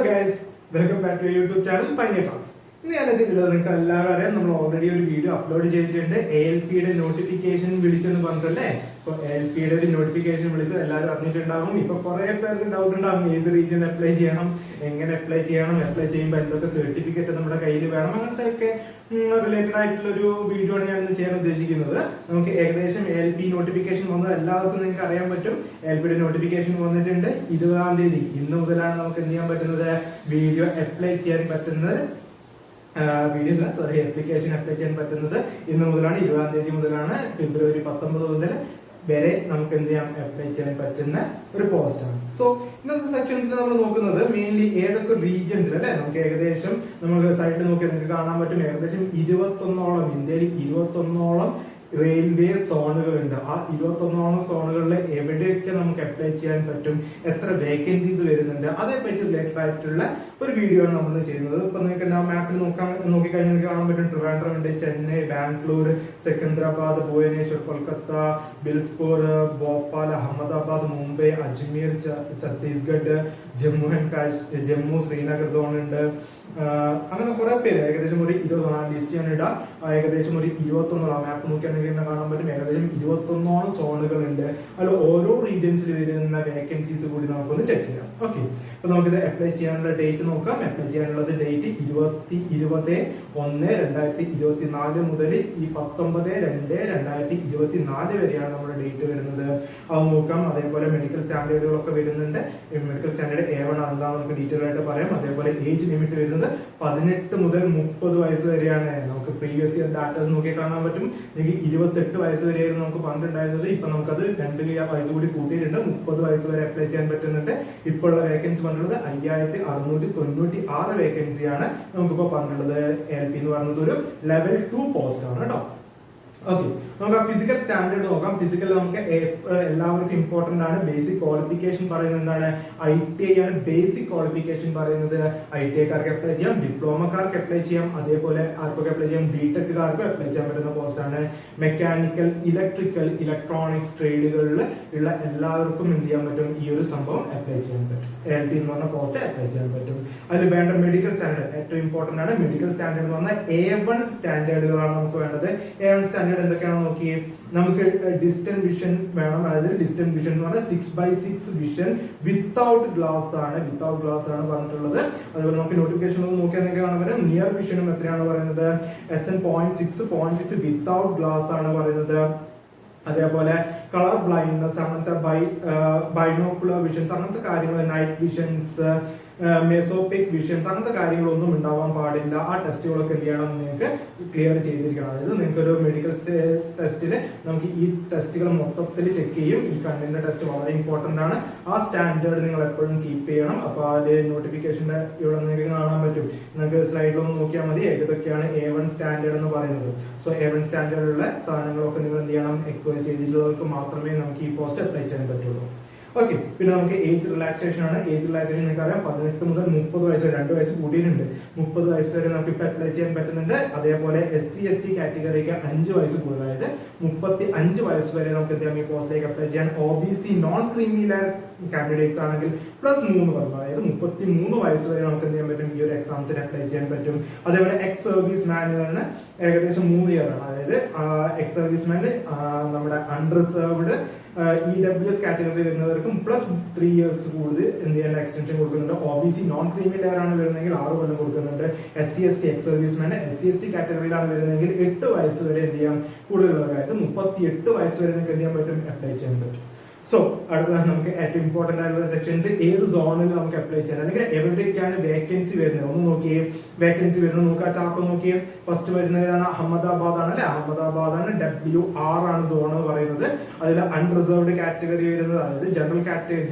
Guys, welcome back to your YouTube channel Pioneer Talks. ഇന്ന് ഞാനെത്തിയിട്ടുള്ളത് നിങ്ങൾക്ക് എല്ലാവരും അറിയാം, നമ്മൾ ഓൾറെഡി ഒരു വീഡിയോ അപ്ലോഡ് ചെയ്തിട്ടുണ്ട്. ALPയുടെ നോട്ടിഫിക്കേഷൻ വിളിച്ചെന്ന് പറഞ്ഞിട്ടല്ലേ. ഇപ്പോൾ ALPയുടെ ഒരു നോട്ടിഫിക്കേഷൻ വിളിച്ചത് എല്ലാവരും അറിഞ്ഞിട്ടുണ്ടാകും. ഇപ്പൊ കുറെ പേർക്ക് ഡൗട്ട് ഉണ്ടാകും, ഏത് റീജിയൻ അപ്ലൈ ചെയ്യണം, എങ്ങനെ അപ്ലൈ ചെയ്യണം, അപ്ലൈ ചെയ്യുമ്പോൾ എന്തൊക്കെ സർട്ടിഫിക്കറ്റ് നമ്മുടെ കയ്യിൽ വേണം, അങ്ങനത്തെ ഒക്കെ റിലേറ്റഡ് ആയിട്ടുള്ള ഒരു വീഡിയോ ആണ് ഞാൻ ഇന്ന് ചെയ്യാൻ ഉദ്ദേശിക്കുന്നത്. നമുക്ക് ഏകദേശം ALP നോട്ടിഫിക്കേഷൻ വന്നത് എല്ലാവർക്കും നിങ്ങൾക്ക് അറിയാൻ പറ്റും. ALPയുടെ നോട്ടിഫിക്കേഷൻ വന്നിട്ടുണ്ട് 20-ാം തീയതി. ഇന്ന് മുതലാണ് നമുക്ക് എന്ത് ചെയ്യാൻ പറ്റുന്നത്, വീഡിയോ അപ്ലൈ ചെയ്യാൻ പറ്റുന്നത്. ആപ്ലിക്കേഷൻ അപ്ലൈ ചെയ്യാൻ പറ്റുന്നത് ഇന്ന് മുതലാണ്. 20-ാം തീയതി മുതലാണ് ഫെബ്രുവരി 19 മുതൽ വരെ നമുക്ക് എന്ത് ചെയ്യാം, അപ്ലൈ ചെയ്യാൻ പറ്റുന്ന ഒരു പോസ്റ്റാണ്. സോ ഇന്നത്തെ സെക്ഷൻസിൽ നമ്മൾ നോക്കുന്നത് മെയിൻലി ഏതൊക്കെ റീജിയൻസിൽ അല്ലെ, നമുക്ക് ഏകദേശം നമുക്ക് സൈഡിൽ നോക്കിയാൽ നിങ്ങൾക്ക് കാണാൻ പറ്റും ഏകദേശം 21ഓളം, ഇന്ത്യയിൽ 21ഓളം റെയിൽവേ സോണുകൾ ഉണ്ട്. ആ 21ഓളം സോണുകളിൽ എവിടെയൊക്കെ നമുക്ക് അപ്ലൈ ചെയ്യാൻ പറ്റും, എത്ര വേക്കൻസീസ് വരുന്നുണ്ട്, അതേപറ്റി റിലേറ്റഡ് ആയിട്ടുള്ള ഒരു വീഡിയോ ആണ് നമ്മൾ ചെയ്യുന്നത്. ഇപ്പൊ നിങ്ങൾക്ക് മാപ്പിൽ നോക്കിക്കഴിഞ്ഞാൽ നിങ്ങൾക്ക് കാണാൻ പറ്റും ട്രിവാൻഡ്രം ഉണ്ട്, ചെന്നൈ, ബാംഗ്ലൂർ, സെക്കന്ദരാബാദ്, ഭുവനേശ്വർ, കൊൽക്കത്ത, ബിൽസ്പൂർ, ഭോപ്പാൽ, അഹമ്മദാബാദ്, മുംബൈ, അജ്മീർ, ഛത്തീസ്ഗഡ്, ജമ്മു, ശ്രീനഗർ സോൺ ഉണ്ട്. അങ്ങനെ കുറെ പേര് ഏകദേശം ഒരു 20 ലിസ്റ്റ് ഞാൻ ഇടാം. ഏകദേശം ഒരു 21 മാപ്പ് നോക്കിയാണെങ്കിൽ കാണാൻ പറ്റും ഏകദേശം 21ഓളം സോണുകൾ ഉണ്ട്. അതിൽ ഓരോ റീജിയൻസിൽ വരുന്ന വേക്കൻസീസ് കൂടി നമുക്കൊന്ന് ചെക്ക് ചെയ്യാം. ഓക്കെ, അപ്പൊ നമുക്കിത് അപ്ലൈ ചെയ്യാനുള്ള ഡേറ്റ് നോക്കാം. അപ്ലൈ ചെയ്യാനുള്ളത് ഡേറ്റ് 20/1/2024 മുതൽ ഈ 19/2/2024 വരെയാണ് നമ്മുടെ ഡേറ്റ് വരുന്നത്. അത് നോക്കാം. അതേപോലെ മെഡിക്കൽ സ്റ്റാൻഡേർഡുകളൊക്കെ വരുന്നുണ്ട്. മെഡിക്കൽ സ്റ്റാൻഡേർഡ് A1 എന്താ നമുക്ക് ഡീറ്റെയിൽ ആയിട്ട് പറയാം. അതേപോലെ ഏജ് ലിമിറ്റ് വരുന്നത് 18 മുതൽ 30 വയസ്സ് വരെയാണ്. നമുക്ക് പ്രീവിയസ് ഇയർ ഡാറ്റാസ് നോക്കി കാണാൻ പറ്റും. നിങ്ങൾക്ക് 28 വയസ്സ് വരെയായിരുന്നു നമുക്ക് പണ്ടുണ്ടായിരുന്നത്. ഇപ്പൊ നമുക്കത് 2 വയസ്സ് കൂടി കൂട്ടിയിട്ടുണ്ട്. 30 വയസ്സ് വരെ അപ്ലൈ ചെയ്യാൻ പറ്റുന്നുണ്ട്. ഇപ്പോൾ ഉള്ള വേക്കൻസി പറഞ്ഞുള്ളത് 5696 വേക്കൻസിയാണ് നമുക്കിപ്പോ പറഞ്ഞിട്ടുള്ളത്. ALP എന്ന് പറയുന്നത് ഒരു ലെവൽ 2 പോസ്റ്റ് ആണ് കേട്ടോ. ഓക്കെ, നമുക്ക് ആ ഫിസിക്കൽ സ്റ്റാൻഡേർഡ് നോക്കാം. ഫിസിക്കൽ നമുക്ക് എല്ലാവർക്കും ഇമ്പോർട്ടന്റ് ആണ്. ബേസിക് ക്വാളിഫിക്കേഷൻ പറയുന്നത് എന്താണ്, ITI ആണ് ബേസിക് ക്വാളിഫിക്കേഷൻ പറയുന്നത്. ITI കാർക്ക് അപ്ലൈ ചെയ്യാം, ഡിപ്ലോമക്കാർക്ക് അപ്ലൈ ചെയ്യാം, അതേപോലെ ആർക്കൊക്കെ അപ്ലൈ ചെയ്യാം, BTech-കാർക്ക് അപ്ലൈ ചെയ്യാൻ പറ്റുന്ന പോസ്റ്റ് ആണ്. മെക്കാനിക്കൽ, ഇലക്ട്രിക്കൽ, ഇലക്ട്രോണിക്സ് ട്രേഡുകളിൽ ഉള്ള എല്ലാവർക്കും എന്ത് ചെയ്യാൻ പറ്റും, ഈ ഒരു സംഭവം അപ്ലൈ ചെയ്യാൻ പറ്റും. ALP എന്ന് പറഞ്ഞ പോസ്റ്റ് അപ്ലൈ ചെയ്യാൻ പറ്റും. അതിൽ വേണ്ട മെഡിക്കൽ സ്റ്റാൻഡേർഡ് ഏറ്റവും ഇമ്പോർട്ടന്റ് ആണ്. മെഡിക്കൽ സ്റ്റാൻഡേർഡ് എന്ന് പറഞ്ഞാൽ A1 സ്റ്റാൻഡേർഡുകളാണ് നമുക്ക് വേണ്ടത്. A1 സ്റ്റാൻഡേർഡ് എന്തൊക്കെയാണെന്ന് നോക്കിയേ. നമുക്ക് ഡിസ്റ്റന്റ് വിഷൻ വേണം. അതായത് ഡിസ്റ്റന്റ് വിഷൻ എന്ന് പറഞ്ഞാൽ 6x6 വിഷൻ വിത്തൗട്ട് ഗ്ലാസ് ആണ്. വിത്തൗട്ട് ഗ്ലാസ് ആണ് പറഞ്ഞിട്ടുള്ളത്. അതുപോലെ നമുക്ക് നോട്ടിഫിക്കേഷൻ നോക്കിയാൽ നിങ്ങൾക്ക് കാണാൻ പറ്റും നിയർ വിഷനും എത്രയാണ് പറയുന്നത്, SN 0.6 വിത്തൗട്ട് ഗ്ലാസ് ആണ് പറയുന്നത്. അതേപോലെ കളർ ബ്ലൈൻഡ്നെസ്, അങ്ങനത്തെ ബൈനോക്കുലർ വിഷൻസ്, അങ്ങനത്തെ കാര്യങ്ങൾ, നൈറ്റ് വിഷൻസ്, മെസോപിക് വിഷൻസ്, അങ്ങനത്തെ കാര്യങ്ങളൊന്നും ഉണ്ടാവാൻ പാടില്ല. ആ ടെസ്റ്റുകളൊക്കെ എന്ത് ചെയ്യണം, നിങ്ങൾക്ക് ക്ലിയർ ചെയ്തിരിക്കണം. അതായത് നിങ്ങൾക്ക് ഒരു മെഡിക്കൽ ടെസ്റ്റിൽ നമുക്ക് ഈ ടെസ്റ്റുകൾ മൊത്തത്തിൽ ചെക്ക് ചെയ്യും. ഈ കണ്ണിന്റെ ടെസ്റ്റ് വളരെ ഇമ്പോർട്ടന്റ് ആണ്. ആ സ്റ്റാൻഡേർഡ് നിങ്ങൾ എപ്പോഴും കീപ്പ് ചെയ്യണം. അപ്പോൾ അത് നോട്ടിഫിക്കേഷന്റെ ഇവിടെ നിങ്ങൾക്ക് കാണാൻ പറ്റും. നിങ്ങൾക്ക് സ്ലൈഡിലൊന്ന് നോക്കിയാൽ മതി ഏതൊക്കെയാണ് A1 സ്റ്റാൻഡേർഡ് എന്ന് പറയുന്നത്. സോ A1 സ്റ്റാൻഡേർഡുള്ള സാധനങ്ങളൊക്കെ നിങ്ങൾ എന്ത് ചെയ്യണം, എക്വയർ ചെയ്തിട്ടുള്ളവർക്ക് മാത്രമേ നമുക്ക് ഈ പോസ്റ്റ് അപ്ലൈ ചെയ്യാൻ പറ്റുള്ളൂ. ഓക്കെ, പിന്നെ നമുക്ക് ഏജ് റിലാക്സേഷൻ ആണ്. ഏജ് റിലാക്സേഷൻ നിങ്ങൾക്ക് അറിയാം 18 മുതൽ 30 വയസ്സ് വരെ, 2 വയസ്സ് കൂടിയിട്ടുണ്ട്. 30 വയസ്സ് വരെ നമുക്ക് ഇപ്പൊ അപ്ലൈ ചെയ്യാൻ പറ്റുന്നുണ്ട്. അതേപോലെ SC ST കാറ്റഗറിക്ക് 5 വയസ്സ് കൂടുതലായത് 35 വയസ്സ് വരെ നമുക്ക് എന്ത് ചെയ്യാം, ഈ പോസ്റ്റിലേക്ക് അപ്ലൈ ചെയ്യാൻ. OBC non creamy layer candidates ആണെങ്കിൽ +3 പറഞ്ഞു, അതായത് 33 വയസ്സ് വരെ നമുക്ക് എന്ത് ചെയ്യാൻ പറ്റും, ഈ ഒരു എക്സാംസിന് അപ്ലൈ ചെയ്യാൻ പറ്റും. അതേപോലെ എക്സ് സർവീസ് മാനുകളിന് ഏകദേശം 3 ഇയർ ആണ്. അതായത് എക്സ് സർവീസ് മാന് നമ്മുടെ അൺറിസർവ്ഡ് EWS കാറ്റഗറി വരുന്നവർക്കും +3 ഇയേഴ്സ് കൂടുതൽ എന്ത് ചെയ്യാൻ എക്സ്റ്റൻഷൻ കൊടുക്കുന്നുണ്ട്. OBC നോൺ ക്രീമി ലെയർ ആണ് വരുന്നതെങ്കിൽ 6 കൊല്ലം കൊടുക്കുന്നുണ്ട്. SC ST ex service man SC ST കാറ്റഗറിയിലാണ് വരുന്നതെങ്കിൽ 8 വയസ്സ് വരെ എന്ത് ചെയ്യാം കൂടുതലുള്ളവർ, അതായത് 38 വയസ്സ് വരെ നിങ്ങൾക്ക് എന്ത് ചെയ്യാൻ പറ്റും, അപ്ലൈ ചെയ്യാൻ പറ്റും. സോ അടുത്തതാണ് നമുക്ക് ഏറ്റവും ഇമ്പോർട്ടന്റ് ആയിട്ടുള്ള സെക്ഷൻസ്. ഏത് സോണിൽ നമുക്ക് അപ്ലൈ ചെയ്യാൻ, അല്ലെങ്കിൽ എവിടേക്കാണ് വേക്കൻസി വരുന്നത് ഒന്ന് നോക്കിയേ. വേക്കൻസി വരുന്നത് നോക്കുക, ചാർട്ട് നോക്കിയേ. ഫസ്റ്റ് വരുന്നത് ഏതാണ്, അഹമ്മദാബാദ് ആണ് അല്ലെ. അഹമ്മദാബാദ് ആണ്, WR ആണ് സോൺ പറയുന്നത്. അതിൽ അൺറിസർവ്ഡ് കാറ്റഗറി വരുന്നത്, അതായത് ജനറൽ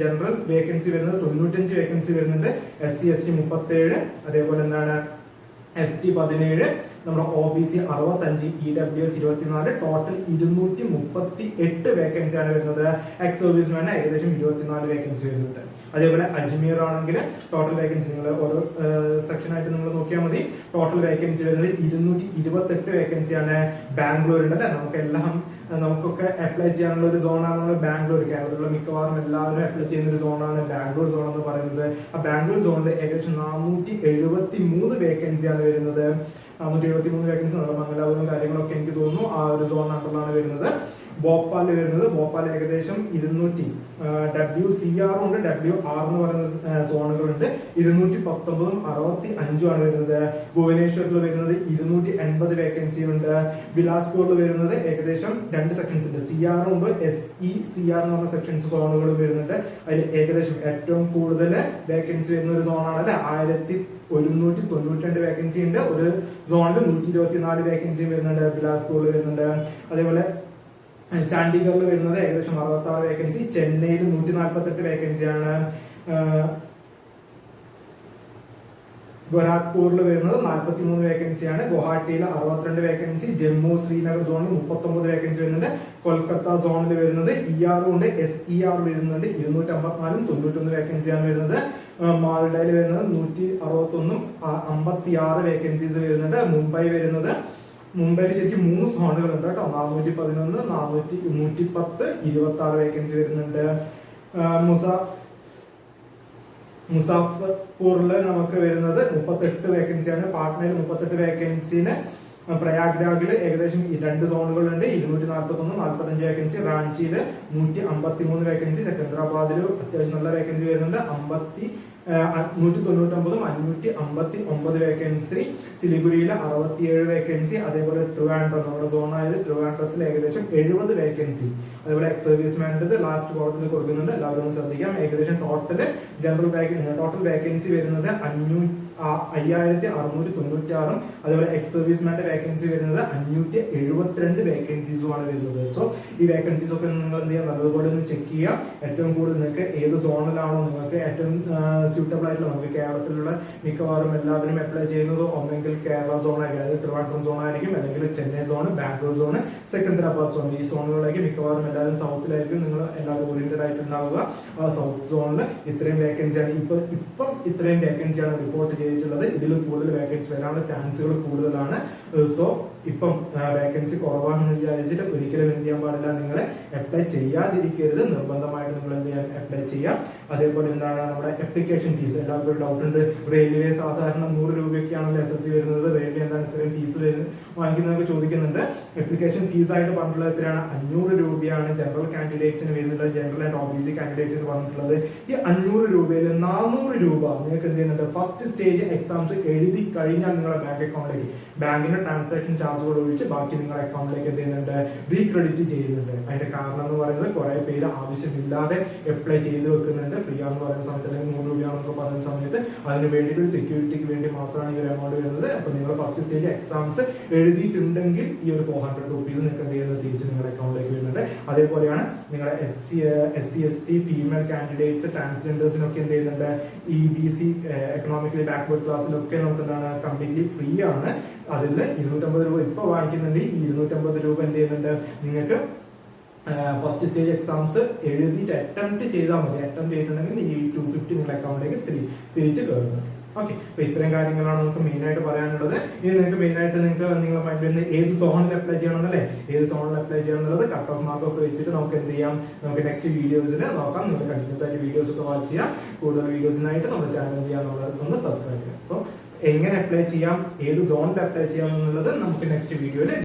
വേക്കൻസി വരുന്നത് 95 വേക്കൻസി വരുന്നുണ്ട്. SC ST 37, അതേപോലെ എന്താണ് ST 17, നമ്മുടെ OBC 65, EWS 24, ടോട്ടൽ 238 വേക്കൻസിയാണ് വരുന്നത്. എക്സ് സർവീസ്മാന് ഏകദേശം 24 വേക്കൻസി വരുന്നുണ്ട്. അതേപോലെ അജ്മീർ ആണെങ്കിൽ ടോട്ടൽ വേക്കൻസി നിങ്ങൾ ഓരോ സെക്ഷനായിട്ട് നിങ്ങൾ നോക്കിയാൽ മതി. ടോട്ടൽ വേക്കൻസി വരുന്നത് 228 വേക്കൻസിയാണ്. ബാംഗ്ലൂർ ഉണ്ട് അല്ലെ, നമുക്കൊക്കെ അപ്ലൈ ചെയ്യാനുള്ള ഒരു സോണാണ് നമ്മൾ ബാംഗ്ലൂർ. കേരളത്തിലുള്ള മിക്കവാറും എല്ലാവരും അപ്ലൈ ചെയ്യുന്ന ഒരു സോണാണ് ബാംഗ്ലൂർ സോൺ എന്ന് പറയുന്നത്. ആ ബാംഗ്ലൂർ സോണിൽ ഏകദേശം 473 വേക്കൻസിയാണ് വരുന്നത്. 473 വേക്കൻസി നമ്മുടെ മംഗലാപുരം കാര്യങ്ങളൊക്കെ എനിക്ക് തോന്നുന്നു ആ ഒരു സോണിനകത്തുള്ളതാണ് വരുന്നത്. ഭോപ്പാൽ വരുന്നത്, ഭോപ്പാൽ ഏകദേശം 200 WCR ഉണ്ട്, WR എന്ന് പറയുന്ന സോണുകളുണ്ട്. 219ഉം 65ഉം വരുന്നത്. ഭുവനേശ്വറിൽ വരുന്നത് 280 വേക്കൻസി ഉണ്ട്. ബിലാസ്പൂരിൽ വരുന്നത് ഏകദേശം 2 സെക്ഷൻസ് ഉണ്ട്. CR ഉണ്ട്, SECR എന്ന് പറഞ്ഞ സെക്ഷൻസ് സോണുകളും വരുന്നുണ്ട്. അതിൽ ഏകദേശം ഏറ്റവും കൂടുതൽ വേക്കൻസി വരുന്ന ഒരു സോണാണ് അല്ലെ. 1192 വേക്കൻസി ഉണ്ട്. ഒരു സോണിൽ 124 വേക്കൻസി വരുന്നുണ്ട്. ബിലാസ്പൂരിൽ വരുന്നുണ്ട്. അതേപോലെ ചണ്ഡീഗറിൽ വരുന്നത് ഏകദേശം 66 വേക്കൻസി. ചെന്നൈയിൽ 148 വേക്കൻസിയാണ്. ഗോരഖ്പൂരിൽ വരുന്നത് 43 വേക്കൻസിയാണ്. ഗുവാഹട്ടിയിൽ 62 വേക്കൻസി. ജമ്മു ശ്രീനഗർ സോണിൽ 39 വേക്കൻസി വരുന്നുണ്ട്. കൊൽക്കത്ത സോണിൽ വരുന്നത് ER ഉണ്ട്, SER വരുന്നുണ്ട്. 254ഉം 91 വേക്കൻസിയാണ് വരുന്നത്. മാൽഡയിൽ വരുന്നത് 161ഉം 56 വേക്കൻസീസ് വരുന്നുണ്ട്. മുംബൈ വരുന്നത്, മുംബൈയിൽ ശരിക്കും 3 സോണുകൾ ഉണ്ട് കേട്ടോ. 411, 110, 26 വേക്കൻസി വരുന്നുണ്ട്. മുസാഫർപൂറിൽ നമുക്ക് വരുന്നത് 38 വേക്കൻസിയാണ്. പാട്നയിൽ 38 വേക്കൻസിന്. പ്രയാഗ്രാഗിൽ ഏകദേശം 2 സോണുകളുണ്ട്. 241, 45 വേക്കൻസി. റാഞ്ചിയിൽ 153 വേക്കൻസി. സെക്കന്ദരാബാദിൽ അത്യാവശ്യം നല്ല വേക്കൻസി വരുന്നുണ്ട്. 199ഉം 559 വേക്കൻസി. സിലിഗുരിയിൽ 67 വേക്കൻസി. അതേപോലെ ട്രിവാൻഡ്രം, നമ്മുടെ സോണായത് ട്രിവാൻഡ്രത്തിൽ ഏകദേശം 70 വേക്കൻസി. അതേപോലെ എക്സ് സർവീസ്മാൻ്റെ ലാസ്റ്റ് കോളത്തിൽ കൊടുക്കുന്നുണ്ട്, എല്ലാവരും ഒന്ന് ശ്രദ്ധിക്കാം. ഏകദേശം ടോട്ടൽ വേക്കൻസി വരുന്നത് 5696. അതേപോലെ എക്സ് സർവീസ്മാന്റെ വേക്കൻസി വരുന്നത് 572 വേക്കൻസീസുമാണ് വരുന്നത്. സോ ഈ വേക്കൻസീസ് ഒക്കെ നിങ്ങൾ എന്ത് ചെയ്യുക, നല്ലതുപോലെ ഒന്ന് ചെക്ക് ചെയ്യുക. ഏറ്റവും കൂടുതൽ നിങ്ങൾക്ക് ഏത് സോണിലാണോ നിങ്ങൾക്ക് ഏറ്റവും സ്യൂട്ടബിൾ ആയിട്ടുള്ള, നമുക്ക് കേരളത്തിലുള്ള മിക്കവാറും എല്ലാവരും അപ്ലൈ ചെയ്യുന്നത് ഒന്നെങ്കിൽ കേരള സോൺ ആയിരിക്കും, അതായത് ട്രിവാൻഡ്രം സോൺ ആയിരിക്കും, അല്ലെങ്കിൽ Chennai zone, Bangalore zone, Secunderabad zone. ഈ സോണുകളിലേക്ക് മിക്കവാറും എല്ലാവരും സൗത്തിലായിരിക്കും നിങ്ങൾ എല്ലാവരും ഓറിയന്റഡ് ആയിട്ടുണ്ടാവുക. ആ സൗത്ത് സോണിൽ ഇത്രയും വേക്കൻസിയാണ് ഇപ്പം ഇത്രയും വേക്കൻസിയാണ് റിപ്പോർട്ട് ചെയ്തിട്ടുള്ളത്. ഇതിൽ കൂടുതൽ വേക്കൻസി വരാനുള്ള ചാൻസുകൾ കൂടുതലാണ്. സോ ഇപ്പം വേക്കൻസി കുറവാണെന്ന് വിചാരിച്ചിട്ട് ഒരിക്കലും എന്ത് ചെയ്യാൻ പാടില്ല, നിങ്ങൾ അപ്ലൈ ചെയ്യാതിരിക്കരുത്. നിർബന്ധമായിട്ട് നിങ്ങൾ എന്ത് ചെയ്യാൻ അപ്ലൈ ചെയ്യാം. അതേപോലെ എന്താണ് നമ്മുടെ അപ്ലിക്കേഷൻ ഫീസ്, എല്ലാവർക്കും ഒരു ഡൗട്ട് ഉണ്ട്. റെയിൽവേ സാധാരണ 100 രൂപയൊക്കെയാണല്ലോ SSC വരുന്നത്, റെയിൽവേ എന്താണ് ഇത്രയും ഫീസ് വാങ്ങിക്കുന്നതൊക്കെ ചോദിക്കുന്നുണ്ട്. അപ്ലിക്കേഷൻ ഫീസ് ആയിട്ട് പറഞ്ഞിട്ടുള്ളത് എത്രയാണ്? 500 രൂപയാണ് ജനറൽ കാൻഡിഡേറ്റ്സിന് വരുന്നുള്ളത്, ജനറൽ ആൻഡ് OBC കാൻഡിഡേറ്റ്സിന് പറഞ്ഞിട്ടുള്ളത്. ഈ 500 രൂപയിൽ 400 രൂപ നിങ്ങൾക്ക് എന്ത് ചെയ്യുന്നുണ്ട്, ഫസ്റ്റ് സ്റ്റേജ് എക്സാംസ് എഴുതി കഴിഞ്ഞാൽ നിങ്ങളുടെ ബാങ്ക് അക്കൗണ്ടിലേക്ക്, ബാങ്കിന്റെ ട്രാൻസാക്ഷൻ ചാർജുകൾ ഒഴിച്ച് ബാക്കി നിങ്ങളുടെ അക്കൗണ്ടിലേക്ക് എന്ത് ചെയ്യുന്നുണ്ട്, റീക്രെഡിറ്റ് ചെയ്യുന്നുണ്ട്. അതിന്റെ കാരണം എന്ന് പറയുന്നത് കുറെ പേര് ആവശ്യമില്ലാതെ അപ്ലൈ ചെയ്ത് വെക്കുന്നുണ്ട്. ഫ്രീ ആണെന്ന് പറയുന്ന സമയത്ത്, അല്ലെങ്കിൽ 100 രൂപയാണെന്നൊക്കെ പറയുന്ന സമയത്ത് അതിന് വേണ്ടിയിട്ട് ഒരു സെക്യൂരിറ്റിക്ക് വേണ്ടി മാത്രമാണ് ഈ ഒരു എമൗണ്ട് വരുന്നത്. അപ്പൊ നിങ്ങൾ ഫസ്റ്റ് സ്റ്റേജ് എക്സാംസ് എഴുതിയിട്ടുണ്ടെങ്കിൽ ഈ ഒരു 400 റുപ്പീസ് നിങ്ങൾക്ക് എന്ത് ചെയ്യുന്നത് തിരിച്ച് നിങ്ങളുടെ അക്കൗണ്ടിലേക്ക് വരുന്നുണ്ട്. അതേപോലെയാണ് നിങ്ങളുടെ SC ST ഫീമെയിൽ കാൻഡിഡേറ്റ്സ്, ട്രാൻസ്ജെൻഡേഴ്സിനൊക്കെ എന്ത് ചെയ്യുന്നുണ്ട്, EBC എക്കണോമിക്കലി ബാക്ക്വേർഡ് ക്ലാസ്സിലൊക്കെ നമുക്ക് എന്താണ് കംപ്ലീറ്റ്ലി ഫ്രീ ആണ്. അതിൽ 250 രൂപ ഇപ്പോൾ വാങ്ങിക്കുന്നുണ്ട്. ഈ 250 രൂപ എന്ത് ചെയ്യുന്നുണ്ട്, നിങ്ങൾക്ക് ഫസ്റ്റ് സ്റ്റേജ് എക്സാംസ് എഴുതിയിട്ട് അറ്റംപ്റ്റ് ചെയ്താൽ മതി. അറ്റംപ്റ്റ് ചെയ്തിട്ടുണ്ടെങ്കിൽ ഈ 250 നിങ്ങളുടെ അക്കൗണ്ടിലേക്ക് തിരിച്ച് കയറുന്നു. ഓക്കെ, അപ്പൊ ഇത്രയും കാര്യങ്ങളാണ് നമുക്ക് മെയിൻ ആയിട്ട് പറയാനുള്ളത്. ഇനി നിങ്ങൾക്ക് മെയിൻ ആയിട്ട് നിങ്ങളുടെ മൈൻഡിൽ ഏത് സോണിൽ അപ്ലൈ ചെയ്യണം എന്നല്ലേ, ഏത് സോണിൽ അപ്ലൈ ചെയ്യണം എന്നുള്ളത് കട്ട് ഓഫ് മാർക്ക് ഒക്കെ വെച്ചിട്ട് നമുക്ക് എന്ത് ചെയ്യാം, നമുക്ക് നെക്സ്റ്റ് വീഡിയോസിൽ നോക്കാം. നിങ്ങൾ കണ്ടിന്യൂസ് ആയിട്ട് വീഡിയോസ് ഒക്കെ വാച്ച് ചെയ്യാം. കൂടുതൽ വീഡിയോസിനായിട്ട് നമ്മുടെ ചാനൽ എന്ത് ചെയ്യാന്നുള്ളത് ഒന്ന് സബ്സ്ക്രൈബ് ചെയ്യാം. അപ്പോൾ എങ്ങനെ അപ്ലൈ ചെയ്യാം, ഏത് സോണിൽ അപ്ലൈ ചെയ്യാം എന്നുള്ളത് നമുക്ക് നെക്സ്റ്റ് വീഡിയോയിൽ